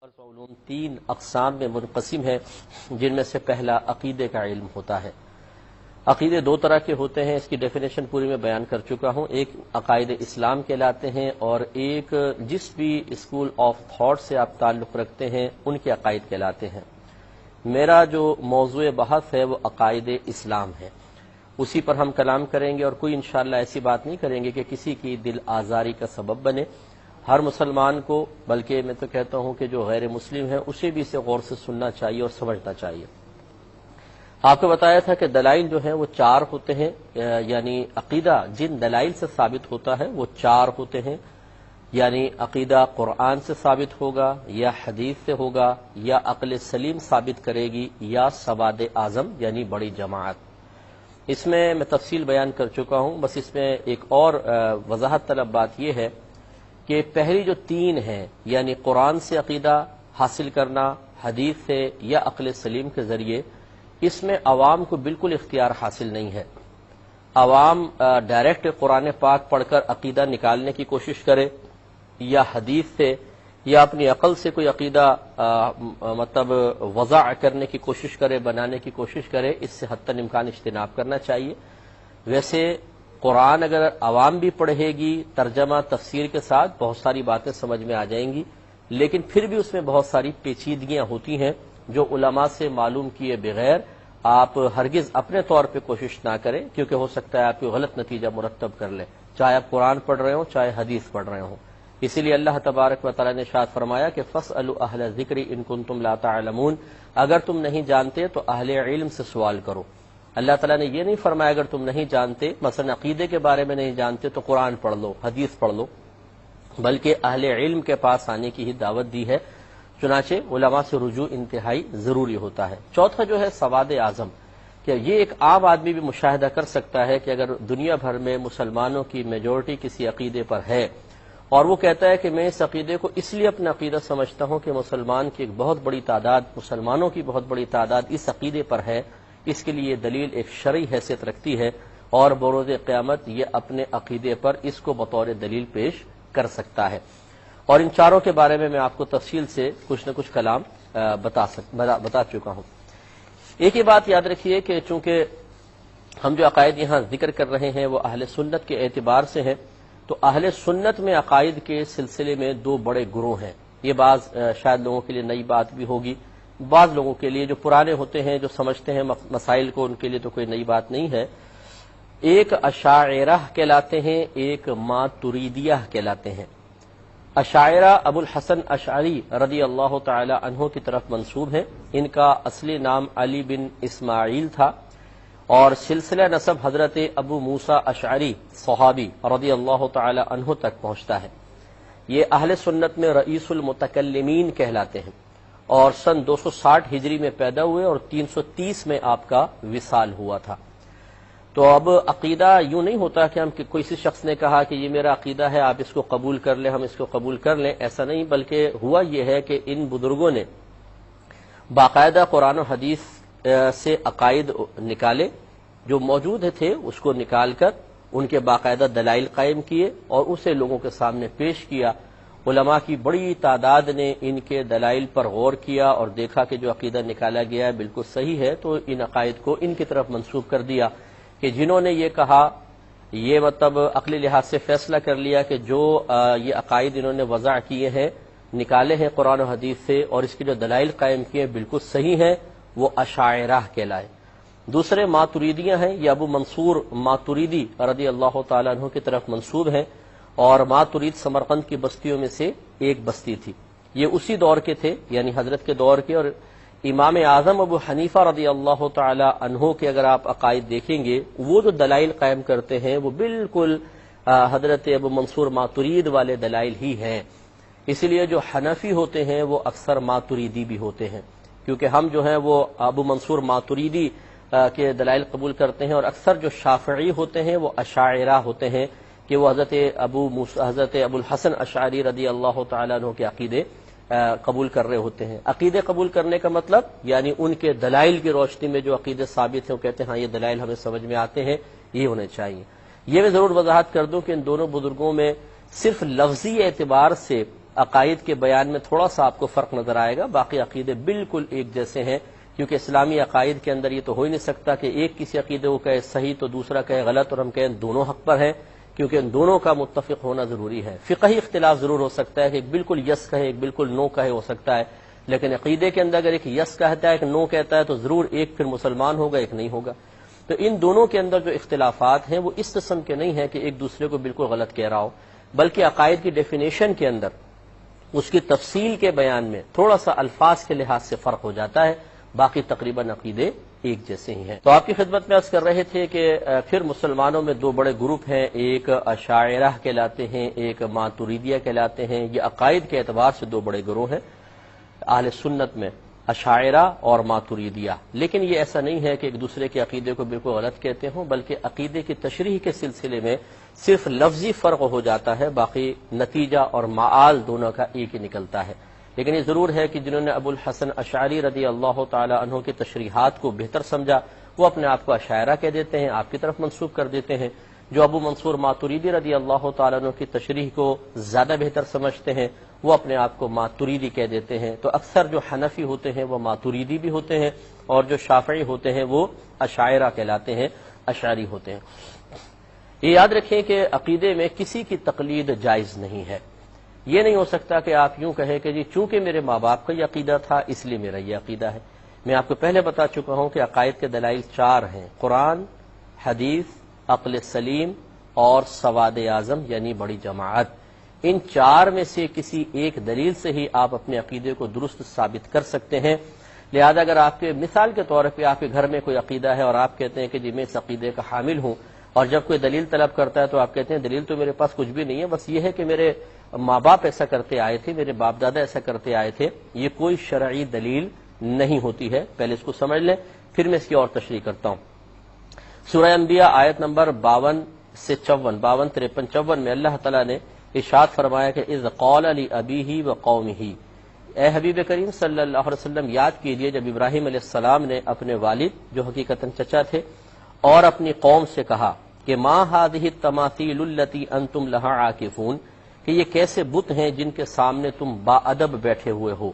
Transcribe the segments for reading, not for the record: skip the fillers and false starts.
علوم تین اقسام میں منقسم ہے، جن میں سے پہلا عقیدے کا علم ہوتا ہے۔ عقیدے دو طرح کے ہوتے ہیں، اس کی ڈیفینیشن پوری میں بیان کر چکا ہوں۔ ایک عقائد اسلام کہلاتے ہیں اور ایک جس بھی اسکول آف تھاٹ سے آپ تعلق رکھتے ہیں ان کے عقائد کہلاتے ہیں۔ میرا جو موضوع بحث ہے وہ عقائد اسلام ہے، اسی پر ہم کلام کریں گے اور کوئی انشاءاللہ ایسی بات نہیں کریں گے کہ کسی کی دل آزاری کا سبب بنے۔ ہر مسلمان کو، بلکہ میں تو کہتا ہوں کہ جو غیر مسلم ہے اسے بھی اسے غور سے سننا چاہیے اور سمجھنا چاہیے۔ آپ کو بتایا تھا کہ دلائل جو ہیں وہ چار ہوتے ہیں، یعنی عقیدہ جن دلائل سے ثابت ہوتا ہے وہ چار ہوتے ہیں، یعنی عقیدہ قرآن سے ثابت ہوگا یا حدیث سے ہوگا یا عقل سلیم ثابت کرے گی یا سواد اعظم یعنی بڑی جماعت۔ اس میں تفصیل بیان کر چکا ہوں، بس اس میں ایک اور وضاحت طلب بات یہ ہے کہ پہلی جو تین ہیں یعنی قرآن سے عقیدہ حاصل کرنا، حدیث سے یا عقل سلیم کے ذریعے، اس میں عوام کو بالکل اختیار حاصل نہیں ہے۔ عوام ڈائریکٹ قرآن پاک پڑھ کر عقیدہ نکالنے کی کوشش کرے یا حدیث سے یا اپنی عقل سے کوئی عقیدہ مطلب وضع کرنے کی کوشش کرے، بنانے کی کوشش کرے، اس سے حتی امکان اجتناب کرنا چاہیے۔ ویسے قرآن اگر عوام بھی پڑھے گی ترجمہ تفسیر کے ساتھ بہت ساری باتیں سمجھ میں آ جائیں گی، لیکن پھر بھی اس میں بہت ساری پیچیدگیاں ہوتی ہیں جو علماء سے معلوم کیے بغیر آپ ہرگز اپنے طور پہ کوشش نہ کریں، کیونکہ ہو سکتا ہے آپ کو غلط نتیجہ مرتب کر لیں، چاہے آپ قرآن پڑھ رہے ہوں چاہے حدیث پڑھ رہے ہوں۔ اسی لیے اللہ تبارک و تعالی نے ارشاد فرمایا کہ فاسألوا اہل الذکر ان کنتم لا تعلمون، اگر تم نہیں جانتے تو اہل علم سے سوال کرو۔ اللہ تعالیٰ نے یہ نہیں فرمایا اگر تم نہیں جانتے، مثلا عقیدے کے بارے میں نہیں جانتے تو قرآن پڑھ لو، حدیث پڑھ لو، بلکہ اہل علم کے پاس آنے کی ہی دعوت دی ہے۔ چنانچہ علماء سے رجوع انتہائی ضروری ہوتا ہے۔ چوتھا جو ہے سواد اعظم، کہ یہ ایک عام آدمی بھی مشاہدہ کر سکتا ہے کہ اگر دنیا بھر میں مسلمانوں کی میجورٹی کسی عقیدے پر ہے اور وہ کہتا ہے کہ میں اس عقیدے کو اس لیے اپنا عقیدہ سمجھتا ہوں کہ مسلمان کی ایک بہت بڑی تعداد، مسلمانوں کی بہت بڑی تعداد اس عقیدے پر ہے، اس کے لیے دلیل ایک شرعی حیثیت رکھتی ہے اور بروز قیامت یہ اپنے عقیدے پر اس کو بطور دلیل پیش کر سکتا ہے۔ اور ان چاروں کے بارے میں آپ کو تفصیل سے کچھ نہ کچھ کلام بتا چکا ہوں۔ ایک ہی بات یاد رکھیے کہ چونکہ ہم جو عقائد یہاں ذکر کر رہے ہیں وہ اہل سنت کے اعتبار سے ہیں، تو اہل سنت میں عقائد کے سلسلے میں دو بڑے گروہ ہیں۔ یہ بعض شاید لوگوں کے لیے نئی بات بھی ہوگی، بعض لوگوں کے لیے جو پرانے ہوتے ہیں جو سمجھتے ہیں مسائل کو ان کے لیے تو کوئی نئی بات نہیں ہے۔ ایک اشاعرہ کہلاتے ہیں، ایک ماتریدیہ کہلاتے ہیں۔ اشاعرہ ابو الحسن اشعری رضی اللہ تعالی عنہ کی طرف منسوب ہیں، ان کا اصلی نام علی بن اسماعیل تھا اور سلسلہ نسب حضرت ابو موسیٰ اشعری صحابی رضی اللہ تعالی عنہ تک پہنچتا ہے۔ یہ اہل سنت میں رئیس المتکلمین کہلاتے ہیں اور سن 260 ہجری میں پیدا ہوئے اور 330 میں آپ کا وصال ہوا تھا۔ تو اب عقیدہ یوں نہیں ہوتا کہ ہم کسی شخص نے کہا کہ یہ میرا عقیدہ ہے آپ اس کو قبول کر لیں، ہم اس کو قبول کر لیں، ایسا نہیں، بلکہ ہوا یہ ہے کہ ان بزرگوں نے باقاعدہ قرآن و حدیث سے عقائد نکالے، جو موجود تھے اس کو نکال کر ان کے باقاعدہ دلائل قائم کیے اور اسے لوگوں کے سامنے پیش کیا۔ علماء کی بڑی تعداد نے ان کے دلائل پر غور کیا اور دیکھا کہ جو عقیدہ نکالا گیا ہے بالکل صحیح ہے، تو ان عقائد کو ان کی طرف منسوب کر دیا کہ جنہوں نے یہ کہا، یہ مطلب عقلی لحاظ سے فیصلہ کر لیا کہ جو یہ عقائد انہوں نے وضع کیے ہیں، نکالے ہیں قرآن و حدیث سے اور اس کے جو دلائل قائم کیے ہیں بالکل صحیح ہیں، وہ اشاعرہ کہلائے۔ دوسرے ماتریدیاں ہیں، یہ ابو منصور ماتریدی رضی اللہ تعالیٰ عنہ کی طرف منسوب ہیں اور ماترید سمرقند کی بستیوں میں سے ایک بستی تھی۔ یہ اسی دور کے تھے، یعنی حضرت کے دور کے، اور امام اعظم ابو حنیفہ رضی اللہ تعالی عنہ کے اگر آپ عقائد دیکھیں گے، وہ جو دلائل قائم کرتے ہیں وہ بالکل حضرت ابو منصور ماترید والے دلائل ہی ہیں۔ اسی لیے جو حنفی ہوتے ہیں وہ اکثر ماتریدی بھی ہوتے ہیں، کیونکہ ہم جو ہیں وہ ابو منصور ماتریدی کے دلائل قبول کرتے ہیں، اور اکثر جو شافعی ہوتے ہیں وہ اشاعرہ ہوتے ہیں کہ وہ حضرت ابو الحسن اشعری رضی اللہ تعالیٰ عنہ کے عقیدے قبول کر رہے ہوتے ہیں۔ عقیدے قبول کرنے کا مطلب یعنی ان کے دلائل کی روشنی میں جو عقیدے ثابت ہیں وہ کہتے ہیں ہاں یہ دلائل ہمیں سمجھ میں آتے ہیں، یہ ہونے چاہیے۔ یہ میں ضرور وضاحت کر دوں کہ ان دونوں بزرگوں میں صرف لفظی اعتبار سے عقائد کے بیان میں تھوڑا سا آپ کو فرق نظر آئے گا، باقی عقیدے بالکل ایک جیسے ہیں، کیونکہ اسلامی عقائد کے اندر یہ تو ہو ہی نہیں سکتا کہ ایک کسی عقیدے کو کہے صحیح تو دوسرا کہے غلط اور ہم کہیں دونوں حق پر ہیں، کیونکہ ان دونوں کا متفق ہونا ضروری ہے۔ فقہی اختلاف ضرور ہو سکتا ہے کہ ایک بالکل یس کہے ایک بالکل نو کہے، ہو سکتا ہے، لیکن عقیدے کے اندر اگر ایک یس کہتا ہے ایک نو کہتا ہے تو ضرور ایک پھر مسلمان ہوگا ایک نہیں ہوگا۔ تو ان دونوں کے اندر جو اختلافات ہیں وہ اس قسم کے نہیں ہیں کہ ایک دوسرے کو بالکل غلط کہہ رہا ہو، بلکہ عقائد کی ڈیفینیشن کے اندر اس کی تفصیل کے بیان میں تھوڑا سا الفاظ کے لحاظ سے فرق ہو جاتا ہے، باقی تقریباً عقیدے ایک جیسے ہی ہیں۔ تو آپ کی خدمت میں عرض کر رہے تھے کہ پھر مسلمانوں میں دو بڑے گروپ ہیں، ایک اشاعرہ کہلاتے ہیں، ایک ماتوریدیہ کہلاتے ہیں۔ یہ عقائد کے اعتبار سے دو بڑے گروہ ہیں اہل سنت میں، اشاعرہ اور ماتوریدیہ۔ لیکن یہ ایسا نہیں ہے کہ ایک دوسرے کے عقیدے کو بالکل غلط کہتے ہوں، بلکہ عقیدے کی تشریح کے سلسلے میں صرف لفظی فرق ہو جاتا ہے، باقی نتیجہ اور معال دونوں کا ایک ہی نکلتا ہے۔ لیکن یہ ضرور ہے کہ جنہوں نے ابو الحسن اشعری رضی اللہ تعالی عنہ کی تشریحات کو بہتر سمجھا وہ اپنے آپ کو اشاعرہ کہہ دیتے ہیں، آپ کی طرف منسوب کر دیتے ہیں۔ جو ابو منصور ماتوریدی رضی اللہ تعالی عنہ کی تشریح کو زیادہ بہتر سمجھتے ہیں وہ اپنے آپ کو ماتوریدی کہہ دیتے ہیں۔ تو اکثر جو حنفی ہوتے ہیں وہ ماتوریدی بھی ہوتے ہیں، اور جو شافعی ہوتے ہیں وہ اشاعرہ کہلاتے ہیں، اشعری ہوتے ہیں۔ یہ یاد رکھیں کہ عقیدے میں کسی کی تقلید جائز نہیں ہے۔ یہ نہیں ہو سکتا کہ آپ یوں کہیں کہ جی چونکہ میرے ماں باپ کا یہ عقیدہ تھا اس لیے میرا یہ عقیدہ ہے۔ میں آپ کو پہلے بتا چکا ہوں کہ عقائد کے دلائل چار ہیں، قرآن، حدیث، عقل سلیم اور سواد اعظم یعنی بڑی جماعت۔ ان چار میں سے کسی ایک دلیل سے ہی آپ اپنے عقیدے کو درست ثابت کر سکتے ہیں۔ لہذا اگر آپ کے مثال کے طور پہ آپ کے گھر میں کوئی عقیدہ ہے اور آپ کہتے ہیں کہ جی میں اس عقیدے کا حامل ہوں، اور جب کوئی دلیل طلب کرتا ہے تو آپ کہتے ہیں دلیل تو میرے پاس کچھ بھی نہیں ہے، بس یہ ہے کہ میرے ماں باپ ایسا کرتے آئے تھے، میرے باپ دادا ایسا کرتے آئے تھے، یہ کوئی شرعی دلیل نہیں ہوتی ہے۔ پہلے اس کو سمجھ لیں، پھر میں اس کی اور تشریح کرتا ہوں۔ سورہ انبیاء آیت نمبر 52 سے 54، 52، 53، 54 میں اللہ تعالیٰ نے ارشاد فرمایا کہ اذ قال لأبیہ وقومہ، اے حبیب کریم صلی اللہ علیہ وسلم یاد کیجئے جب ابراہیم علیہ السلام نے اپنے والد جو حقیقتاً چچا تھے اور اپنی قوم سے کہا کہ ما هذه التماثیل التي انتم لها عاکفون، کہ یہ کیسے بت ہیں جن کے سامنے تم با ادب بیٹھے ہوئے ہو۔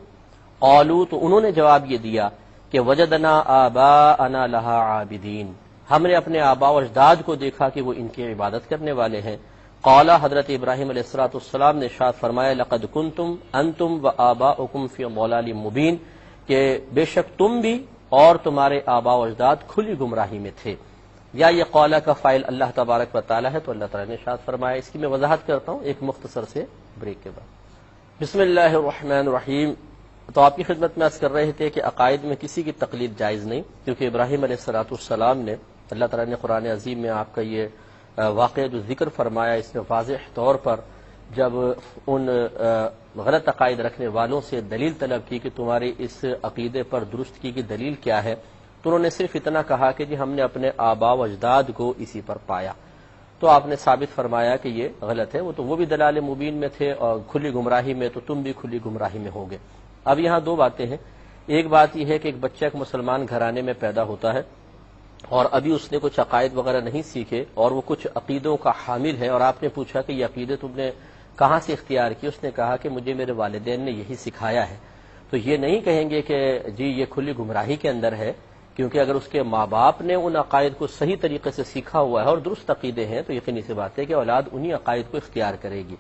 قالوا، تو انہوں نے جواب یہ دیا کہ وجدنا آباءنا لها عابدین، ہم نے اپنے آباء و اجداد کو دیکھا کہ وہ ان کی عبادت کرنے والے ہیں۔ قال، حضرت ابراہیم علیہ السلام نے ارشاد فرمایا لقد کنتم انتم وآباؤکم فی ضلال مبین، کہ بے شک تم بھی اور تمہارے آباء و اجداد کھلی گمراہی میں تھے۔ یا یہ قولا کا فائل اللہ تبارک و تعالی ہے، تو اللہ تعالی نے ارشاد فرمایا۔ اس کی میں وضاحت کرتا ہوں ایک مختصر سے بریک کے بعد۔ بسم اللہ الرحمن الرحیم۔ تو آپ کی خدمت میں عرض کر رہے تھے کہ عقائد میں کسی کی تقلید جائز نہیں، کیونکہ ابراہیم علیہ السلام نے، اللہ تعالی نے قرآن عظیم میں آپ کا یہ واقعہ جو ذکر فرمایا اس میں واضح طور پر جب ان غلط عقائد رکھنے والوں سے دلیل طلب کی کہ تمہارے اس عقیدے پر درست کی دلیل کیا ہے، تو انہوں نے صرف اتنا کہا کہ جی ہم نے اپنے آباء و اجداد کو اسی پر پایا۔ تو آپ نے ثابت فرمایا کہ یہ غلط ہے، وہ بھی دلال مبین میں تھے اور کھلی گمراہی میں، تو تم بھی کھلی گمراہی میں ہوگے۔ اب یہاں دو باتیں ہیں، ایک بات یہ ہے کہ ایک بچہ ایک مسلمان گھرانے میں پیدا ہوتا ہے اور ابھی اس نے کچھ عقائد وغیرہ نہیں سیکھے اور وہ کچھ عقیدوں کا حامل ہے، اور آپ نے پوچھا کہ یہ عقیدے تم نے کہاں سے اختیار کی، اس نے کہا کہ مجھے میرے والدین نے یہی سکھایا ہے، تو یہ نہیں کہیں گے کہ جی یہ کھلی گمراہی کے اندر ہے، کیونکہ اگر اس کے ماں باپ نے ان عقائد کو صحیح طریقے سے سیکھا ہوا ہے اور درست عقیدے ہیں تو یقینی سی بات ہے کہ اولاد انہی عقائد کو اختیار کرے گی۔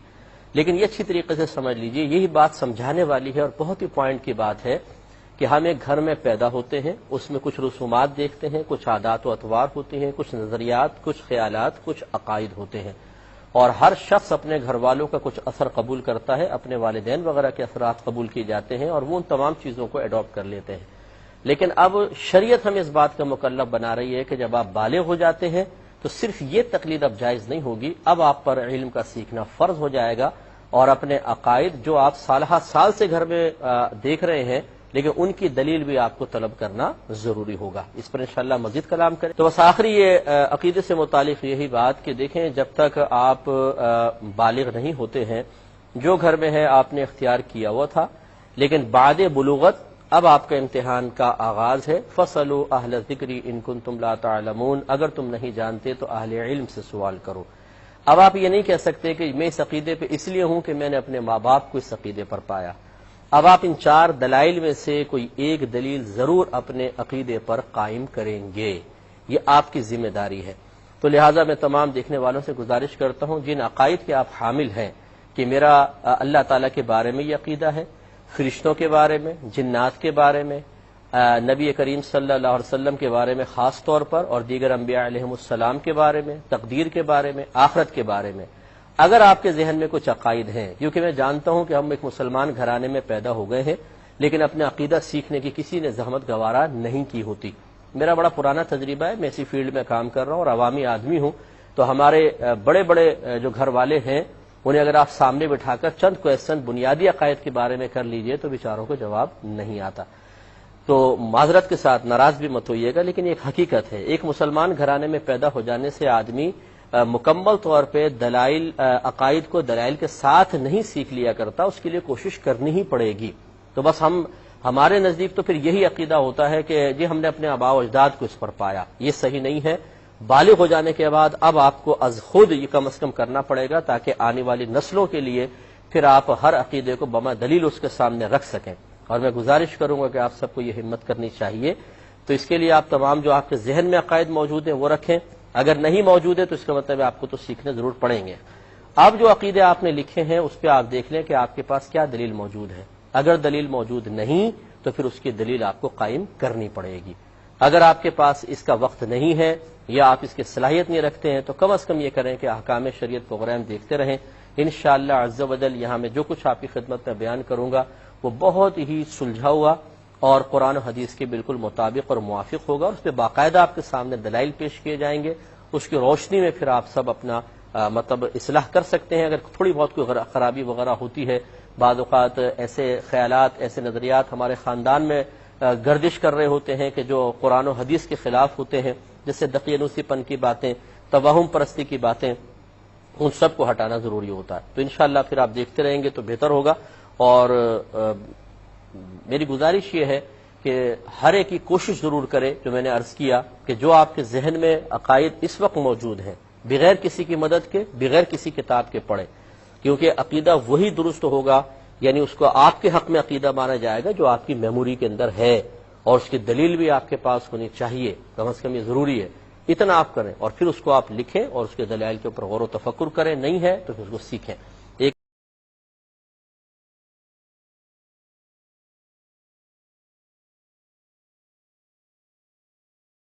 لیکن یہ اچھی طریقے سے سمجھ لیجئے، یہی بات سمجھانے والی ہے اور بہت ہی پوائنٹ کی بات ہے کہ ہم ایک گھر میں پیدا ہوتے ہیں، اس میں کچھ رسومات دیکھتے ہیں، کچھ عادات و اطوار ہوتی ہیں، کچھ نظریات، کچھ خیالات، کچھ عقائد ہوتے ہیں، اور ہر شخص اپنے گھر والوں کا کچھ اثر قبول کرتا ہے، اپنے والدین وغیرہ کے اثرات قبول کیے جاتے ہیں اور وہ ان تمام چیزوں کو اڈاپٹ کر لیتے ہیں۔ لیکن اب شریعت ہمیں اس بات کا مکلف بنا رہی ہے کہ جب آپ بالغ ہو جاتے ہیں تو صرف یہ تقلید اب جائز نہیں ہوگی، اب آپ پر علم کا سیکھنا فرض ہو جائے گا، اور اپنے عقائد جو آپ سالہ سال سے گھر میں دیکھ رہے ہیں لیکن ان کی دلیل بھی آپ کو طلب کرنا ضروری ہوگا۔ اس پر انشاءاللہ مزید کلام کریں۔ تو بس آخری یہ عقیدے سے متعلق یہی بات کہ دیکھیں جب تک آپ بالغ نہیں ہوتے ہیں، جو گھر میں ہے آپ نے اختیار کیا ہوا تھا، لیکن بعد بلوغت اب آپ کا امتحان کا آغاز ہے۔ فَاسْأَلُوا أَهْلَ الذِّكْرِ إِن كُنتُمْ لَا تَعْلَمُونَ، اگر تم نہیں جانتے تو اہل علم سے سوال کرو۔ اب آپ یہ نہیں کہہ سکتے کہ میں اس عقیدے پہ اس لیے ہوں کہ میں نے اپنے ماں باپ کو اس عقیدے پر پایا. اب آپ ان 4 دلائل میں سے کوئی ایک دلیل ضرور اپنے عقیدے پر قائم کریں گے، یہ آپ کی ذمہ داری ہے. تو لہٰذا میں تمام دیکھنے والوں سے گزارش کرتا ہوں جن عقائد کے آپ حامل ہیں کہ میرا اللہ تعالیٰ کے بارے میں یہ عقیدہ ہے، فرشتوں کے بارے میں، جنات کے بارے میں، نبی کریم صلی اللہ علیہ وسلم کے بارے میں خاص طور پر، اور دیگر انبیاء علیہم السلام کے بارے میں، تقدیر کے بارے میں، آخرت کے بارے میں، اگر آپ کے ذہن میں کچھ عقائد ہیں، کیونکہ میں جانتا ہوں کہ ہم ایک مسلمان گھرانے میں پیدا ہو گئے ہیں لیکن اپنے عقیدہ سیکھنے کی کسی نے زحمت گوارا نہیں کی ہوتی. میرا بڑا پرانا تجربہ ہے، میں اسی فیلڈ میں کام کر رہا ہوں اور عوامی آدمی ہوں، تو ہمارے بڑے بڑے جو گھر والے ہیں انہیں اگر آپ سامنے بٹھا کر چند کویسچن بنیادی عقائد کے بارے میں کر لیجئے تو بیچاروں کو جواب نہیں آتا. تو معذرت کے ساتھ ناراض بھی مت ہوئیے گا، لیکن ایک حقیقت ہے، ایک مسلمان گھرانے میں پیدا ہو جانے سے آدمی مکمل طور پہ دلائل عقائد کو دلائل کے ساتھ نہیں سیکھ لیا کرتا، اس کے لیے کوشش کرنی ہی پڑے گی. تو بس ہمارے نزدیک تو پھر یہی عقیدہ ہوتا ہے کہ جی ہم نے اپنے آباء و اجداد کو اس پر پایا، یہ صحیح نہیں ہے. بالغ ہو جانے کے بعد اب آپ کو از خود یہ کم از کم کرنا پڑے گا تاکہ آنے والی نسلوں کے لیے پھر آپ ہر عقیدے کو بما دلیل اس کے سامنے رکھ سکیں. اور میں گزارش کروں گا کہ آپ سب کو یہ ہمت کرنی چاہیے. تو اس کے لیے آپ تمام جو آپ کے ذہن میں عقائد موجود ہیں وہ رکھیں، اگر نہیں موجود ہے تو اس کا مطلب آپ کو تو سیکھنے ضرور پڑیں گے. اب جو عقیدے آپ نے لکھے ہیں اس پہ آپ دیکھ لیں کہ آپ کے پاس کیا دلیل موجود ہے. اگر دلیل موجود نہیں تو پھر اس کی دلیل آپ کو قائم کرنی پڑے گی. اگر آپ کے پاس اس کا وقت نہیں ہے یا آپ اس کی صلاحیت نہیں رکھتے ہیں تو کم از کم یہ کریں کہ احکام شریعت پروگرام دیکھتے رہیں. انشاءاللہ عز و جل یہاں میں جو کچھ آپ کی خدمت میں بیان کروں گا وہ بہت ہی سلجھا ہوا اور قرآن و حدیث کے بالکل مطابق اور موافق ہوگا. اس پہ باقاعدہ آپ کے سامنے دلائل پیش کیے جائیں گے، اس کی روشنی میں پھر آپ سب اپنا مطلب اصلاح کر سکتے ہیں. اگر تھوڑی بہت کوئی خرابی وغیرہ ہوتی ہے، بعض اوقات ایسے خیالات ایسے نظریات ہمارے خاندان میں گردش کر رہے ہوتے ہیں کہ جو قرآن و حدیث کے خلاف ہوتے ہیں، جیسے دقیانوسی پن کی باتیں، توہم پرستی کی باتیں، ان سب کو ہٹانا ضروری ہوتا ہے. تو انشاءاللہ پھر آپ دیکھتے رہیں گے تو بہتر ہوگا. اور میری گزارش یہ ہے کہ ہر ایک کی کوشش ضرور کرے، جو میں نے عرض کیا کہ جو آپ کے ذہن میں عقائد اس وقت موجود ہیں بغیر کسی کی مدد کے، بغیر کسی کتاب کے پڑھیں، کیونکہ عقیدہ وہی درست ہوگا، یعنی اس کو آپ کے حق میں عقیدہ مانا جائے گا جو آپ کی میموری کے اندر ہے، اور اس کی دلیل بھی آپ کے پاس ہونی چاہیے، کم از کم یہ ضروری ہے. اتنا آپ کریں اور پھر اس کو آپ لکھیں اور اس کے دلائل کے اوپر غور و تفکر کریں. نہیں ہے تو پھر اس کو سیکھیں.